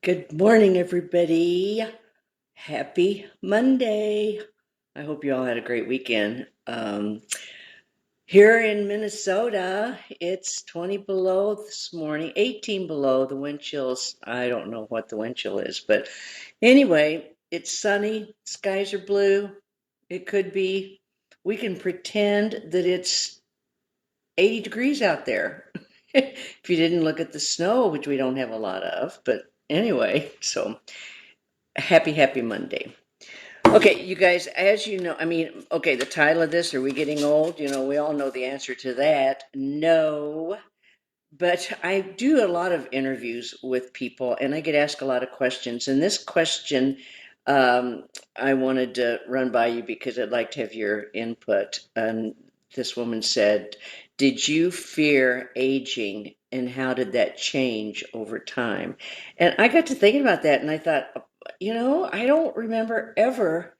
Good morning, everybody. Happy Monday. I hope you all had a great weekend. Here in Minnesota, it's 20 below this morning, 18 below. The wind chill's, I don't know what the wind chill is, but anyway, it's sunny, skies are blue. It could be, we can pretend that it's 80 degrees out there. If you didn't look at the snow, which we don't have a lot of, but anyway, so happy Monday. Okay, you guys, as you know, okay, the title of this, are we getting old? We all know the answer to that. No. But I do a lot of interviews with people and I get asked a lot of questions. And this question I wanted to run by you because I'd like to have your input. And this woman said, did you fear aging and how did that change over time? And I got to thinking about that and I thought, I don't remember ever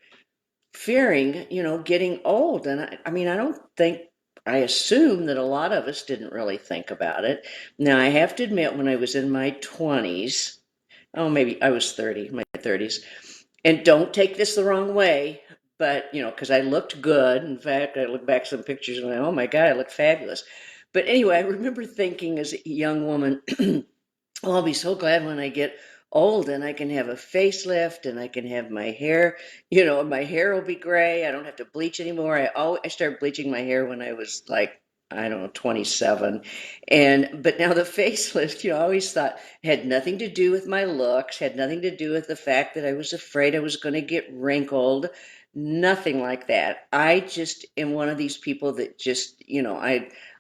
fearing, getting old. And I don't think, I assume that a lot of us didn't really think about it. Now, I have to admit, when I was in my 20s, oh, maybe I was 30, my 30s, and don't take this the wrong way, but, because I looked good. In fact, I look back at some pictures and I, oh my God, I look fabulous. But anyway, I remember thinking as a young woman, oh, I'll be so glad when I get old and I can have a facelift and I can have my hair, my hair will be gray. I don't have to bleach anymore. I started bleaching my hair when I was like, I don't know, 27. But now the facelift, I always thought had nothing to do with my looks, had nothing to do with the fact that I was afraid I was going to get wrinkled. Nothing like that. I just am one of these people that just,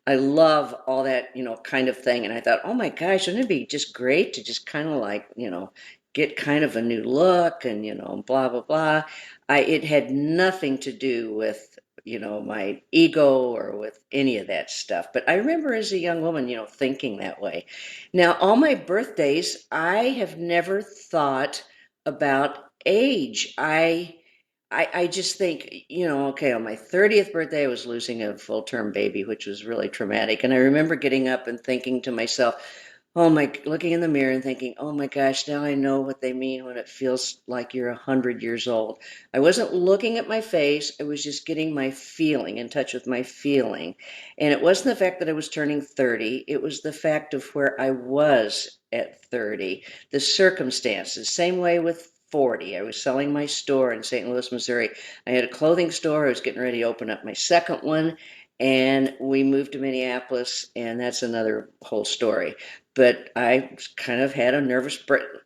I love all that, kind of thing. And I thought, oh my gosh, wouldn't it be just great to just kind of like, get kind of a new look and, blah, blah, blah. It had nothing to do with, my ego or with any of that stuff. But I remember as a young woman, thinking that way. Now, all my birthdays, I have never thought about age. I just think, okay, on my 30th birthday, I was losing a full-term baby, which was really traumatic. And I remember getting up and thinking to myself, looking in the mirror and thinking, oh my gosh, now I know what they mean when it feels like you're 100 years old. I wasn't looking at my face. I was just getting my feeling, in touch with my feeling. And it wasn't the fact that I was turning 30. It was the fact of where I was at 30, the circumstances. Same way with 40. I was selling my store in St. Louis, Missouri. I had a clothing store. I was getting ready to open up my second one, and we moved to Minneapolis, and that's another whole story. But I kind of had a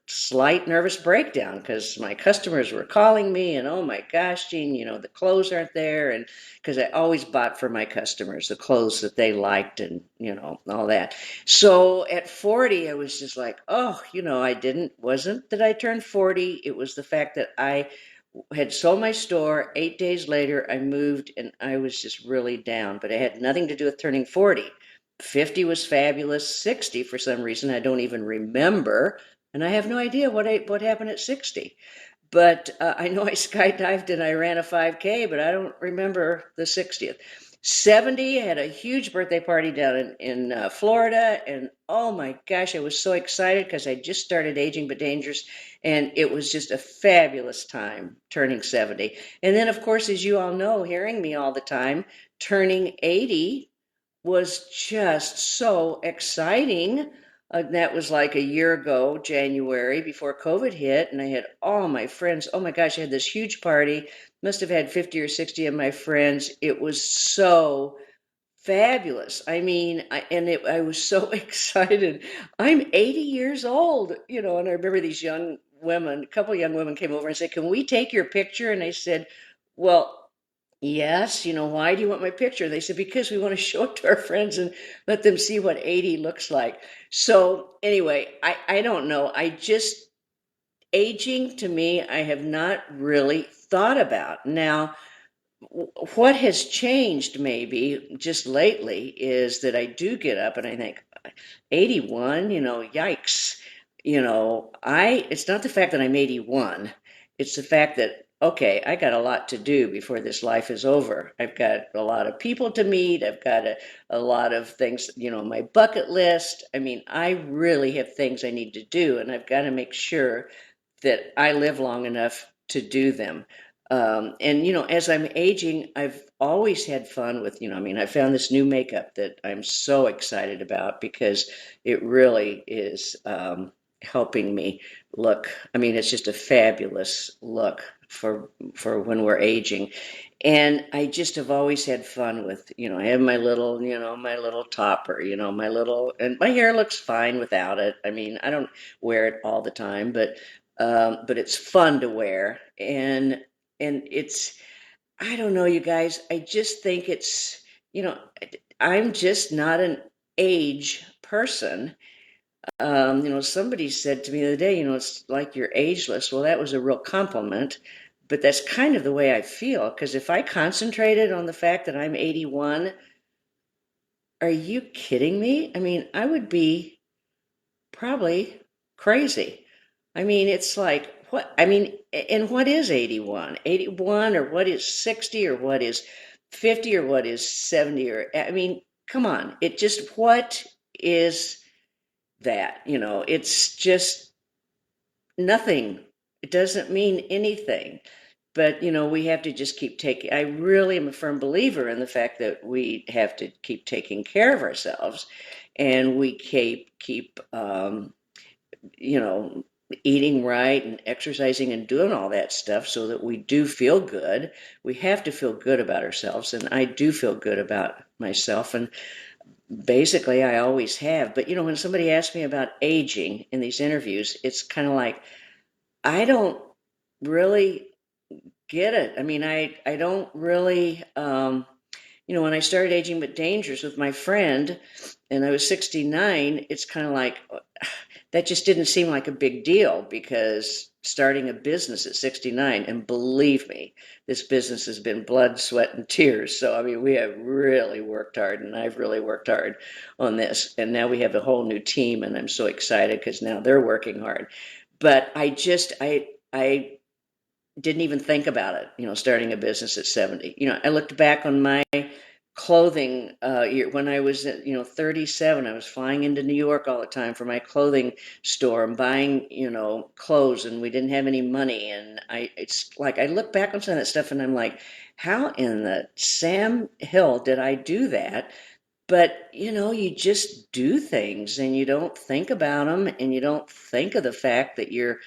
slight nervous breakdown because my customers were calling me, and oh my gosh, Jean, the clothes aren't there, and because I always bought for my customers the clothes that they liked, and all that. So at 40, I was just like, oh, wasn't that I turned 40. It was the fact that I had sold my store. 8 days later, I moved and I was just really down, but it had nothing to do with turning 40. 50 was fabulous. 60, for some reason, I don't even remember. And I have no idea what happened at 60. But I know I skydived and I ran a 5K, but I don't remember the 60th. 70, I had a huge birthday party down in Florida. And oh my gosh, I was so excited because I just started Aging But Dangerous. And it was just a fabulous time turning 70. And then, of course, as you all know, hearing me all the time, turning 80 was just so exciting. That was like a year ago, January, before COVID hit, and I had all my friends. Oh my gosh, I had this huge party. Must have had 50 or 60 of my friends. It was so fabulous. I was so excited. I'm 80 years old, and I remember these young women, a couple of young women came over and said, can we take your picture? And I said, well, yes, why do you want my picture? They said, because we want to show it to our friends and let them see what 80 looks like. So anyway, I don't know. Aging to me, I have not really thought about. Now, what has changed maybe just lately is that I do get up and I think, 81, yikes. It's not the fact that I'm 81. It's the fact that okay, I got a lot to do before this life is over. I've got a lot of people to meet. I've got a lot of things, my bucket list. I mean, I really have things I need to do, and I've got to make sure that I live long enough to do them. And as I'm aging, I've always had fun with, I mean, I found this new makeup that I'm so excited about because it really is helping me look. I mean, it's just a fabulous look for when we're aging. And I just have always had fun with, I have my little topper, and my hair looks fine without it. I mean, I don't wear it all the time, but it's fun to wear. And it's, I don't know, you guys, I just think it's, you know, I'm just not an age person. Somebody said to me the other day, it's like you're ageless. Well, that was a real compliment, but that's kind of the way I feel. Because if I concentrated on the fact that I'm 81, are you kidding me? I mean, I would be probably crazy. I mean, it's like, what? I mean, and what is 81? 81 or what is 60 or what is 50 or what is 70 or, I mean, come on. It just, what is that? It's just nothing. It doesn't mean anything. But, we have to just keep taking, I really am a firm believer in the fact that we have to keep taking care of ourselves and we keep you know, eating right and exercising and doing all that stuff so that we do feel good. We have to feel good about ourselves. And I do feel good about myself. And basically, I always have. But, when somebody asks me about aging in these interviews, it's kind of like, I don't really get it. I mean, I don't really, when I started Aging But Dangerous with my friend and I was 69, it's kind of like, that just didn't seem like a big deal because starting a business at 69, and believe me, this business has been blood, sweat, and tears. So, I mean, we have really worked hard, and I've really worked hard on this. And now we have a whole new team, and I'm so excited because now they're working hard. But I didn't even think about it, starting a business at 70. I looked back on my clothing year when I was, 37. I was flying into New York all the time for my clothing store and buying, clothes, and we didn't have any money. And it's like I look back on some of that stuff, and I'm like, how in the Sam Hill did I do that? But, you just do things and you don't think about them and you don't think of the fact that you're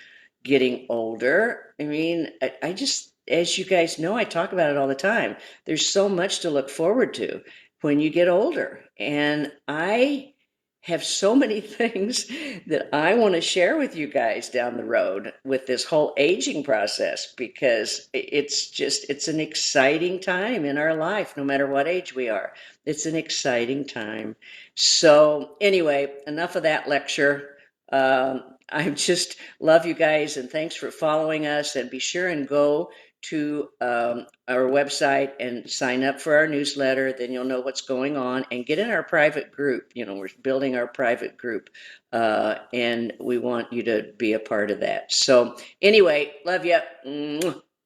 getting older. I mean, I just, as you guys know, I talk about it all the time. There's so much to look forward to when you get older. And I have so many things that I want to share with you guys down the road with this whole aging process because it's an exciting time in our life, no matter what age we are. It's an exciting time. So, anyway, enough of that lecture. I just love you guys and thanks for following us. And be sure and go to our website and sign up for our newsletter. Then you'll know what's going on and get in our private group. We're building our private group and we want you to be a part of that. So, anyway, love you.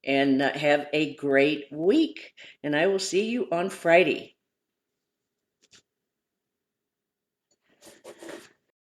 And have a great week. And I will see you on Friday.